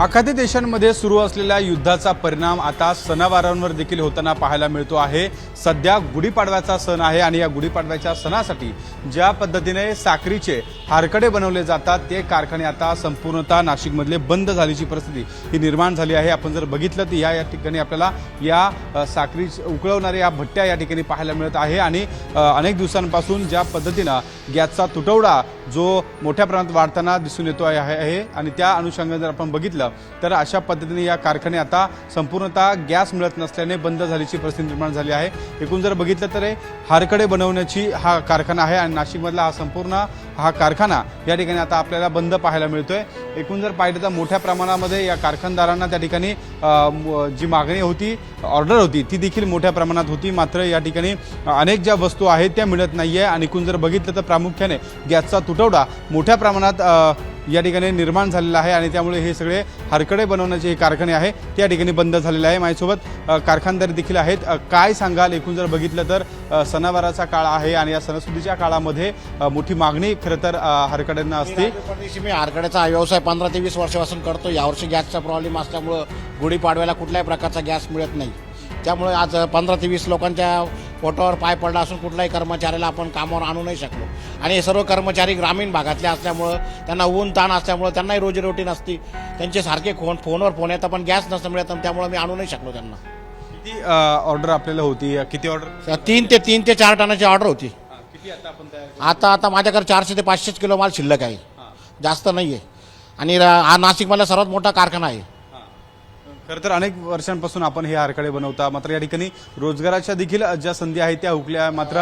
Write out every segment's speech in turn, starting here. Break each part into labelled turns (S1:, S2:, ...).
S1: आखाती देशांमध्ये सुरू असलेल्या युद्धाचा परिणाम आता सणावारांवर देखील होताना पाहायला मिळतो आहे। सध्या गुढीपाडव्याचा सण आहे आणि या गुढीपाडव्याच्या सणासाठी ज्या पद्धतीने साखरीचे हारकडे बनवले जातात ते कारखाने आता संपूर्णतः नाशिकमधले बंद झाल्याची परिस्थिती ही निर्माण झाली आहे। आपण जर बघितलं तर या ठिकाणी आपल्याला या साखरी उकळवणाऱ्या या भट्ट्या या ठिकाणी पाहायला मिळत आहे आणि अनेक दिवसांपासून ज्या पद्धतीने गॅसचा तुटवडा जो मोठ्या प्रमाणात वाढताना दिसून येतो आहे आणि त्या अनुषंगाने जर आपण बघितलं तर अशा पद्धतीने या कारखाने आता संपूर्णतः गॅस मिळत नसल्याने बंद झाल्याची परिस्थिती निर्माण झाली आहे। एकूण जर बघितलं तर हारकडे बनवण्याची हा कारखाना आहे आणि नाशिकमधला हा संपूर्ण हा कारखाना या ठिकाणी आता आपल्याला बंद पाहायला मिळतोय। एकूण जर पाहिलं तर मोठ्या प्रमाणामध्ये या कारखानदारांना त्या ठिकाणी जी मागणी होती, ऑर्डर होती, ती देखील मोठ्या प्रमाणात होती। मात्र या ठिकाणी अनेक ज्या वस्तू आहेत त्या मिळत नाहीये आणि एकूण जर बघितलं तर प्रामुख्याने गॅसचा तुटवडा मोठ्या प्रमाणात या ठिकाणी निर्माण झालेला आहे आणि त्यामुळे हे सगळे हारकडे बनवण्याचे हे कारखाने आहे त्या ठिकाणी बंद झालेले आहे। माझ्यासोबत कारखानदार देखील आहेत। काय सांगाल, एकूण जर बघितलं तर सणावाराचा काळ आहे आणि या सणासुदीच्या काळामध्ये मोठी मागणी खरं तर हारकड्यांना असते।
S2: मी हारकड्याचा व्यवसाय 15 ते 20 वर्षापासून करतो। यावर्षी गॅसचा प्रॉब्लेम असल्यामुळे गुढीपाडव्याला कुठल्याही प्रकारचा गॅस मिळत नाही, त्यामुळे आज 15 ते 20 लोकांच्या पोटावर पाय पडला असून कुठल्याही कर्मचाऱ्याला आपण कामावर आणू नाही शकलो आणि हे सर्व कर्मचारी ग्रामीण भागातले असल्यामुळं त्यांना ऊन ताण असल्यामुळं त्यांनाही रोजीरोटी नसती, त्यांचे सारखे फोनवर फोन येतात पण गॅस नसतं मिळत, त्यामुळे मी आणू नाही शकलो त्यांना।
S1: किती ऑर्डर आपल्याला होती, किती ऑर्डर?
S2: 3 ते 4 टनाची ऑर्डर होती।
S1: किती आता आपण
S2: आता माझ्याकडे 400 ते 500 किलो माल शिल्लक आहे, जास्त नाही आहे आणि हा नाशिकमधला सर्वात मोठा कारखाना आहे।
S1: खरं तर अनेक वर्षांपासून आपण हे हारकडे बनवता, मात्र या ठिकाणी रोजगाराच्या देखील ज्या संधी आहेत त्या हुकल्या, मात्र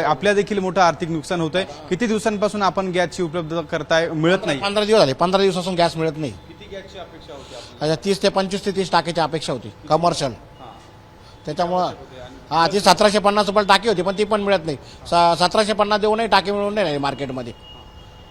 S1: आपल्या देखील मोठं आर्थिक नुकसान होत आहे। किती दिवसांपासून आपण गॅसची उपलब्ध करताय, मिळत नाही?
S2: 15 दिवस झाले, 15 दिवसापासून गॅस मिळत नाही।
S1: किती गॅसची अपेक्षा होती?
S2: 30 ते 25 ते 30 टाकीची अपेक्षा होती कमर्शियल, त्याच्यामुळं ती 1750 रुपये टाकी होती पण ती पण मिळत नाही। 1750 देऊनही टाकी मिळून नाही मार्केटमध्ये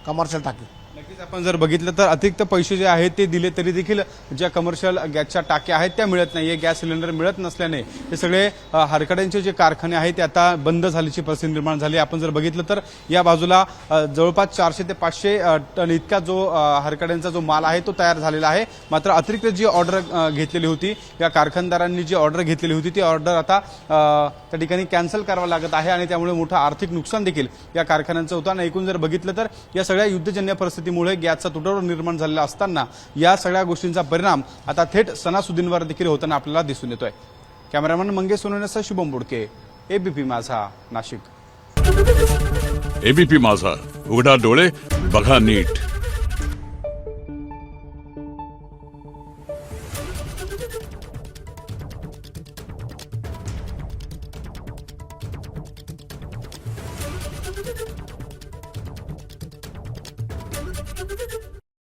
S2: कमर्शियल टाकी।
S1: नक्कीच आपण जर बघितलं तर अतिरिक्त पैसे जे आहेत ते दिले तरी देखील ज्या कमर्शियल गॅसच्या टाक्या आहेत त्या मिळत नाहीये, गॅस सिलेंडर मिळत नसल्याने हे सगळे हारकड्यांचे जे कारखाने आहेत ते आता बंद झाल्याची परिस्थिती निर्माण झाली। आपण जर बघितलं तर या बाजूला जवळपास 400 ते 500 टन इतका जो हारकड्यांचा जो माल आहे तो तयार झालेला आहे। मात्र अतिरिक्त जी ऑर्डर घेतलेली होती, या कारखानदारांनी जी ऑर्डर घेतलेली होती ती ऑर्डर आता त्या ठिकाणी कॅन्सल करावं लागत आहे आणि त्यामुळे मोठं आर्थिक नुकसान देखील या कारखान्यांचं होतं। आणि एकूण जर बघितलं तर या सगळ्या युद्धजन्य परिस्थितीमुळे गॅसचा तुटवडा निर्माण झालेला असताना या सगळ्या गोष्टींचा परिणाम आता थेट सणासुदींवर देखील होताना आपल्याला दिसून येतोय। कॅमेरामॅन मंगेश सोनवणेसह शुभम बोडके, एबीपी माझा, नाशिक।
S3: एबीपी माझा, उघडा डोळे बघा नीट।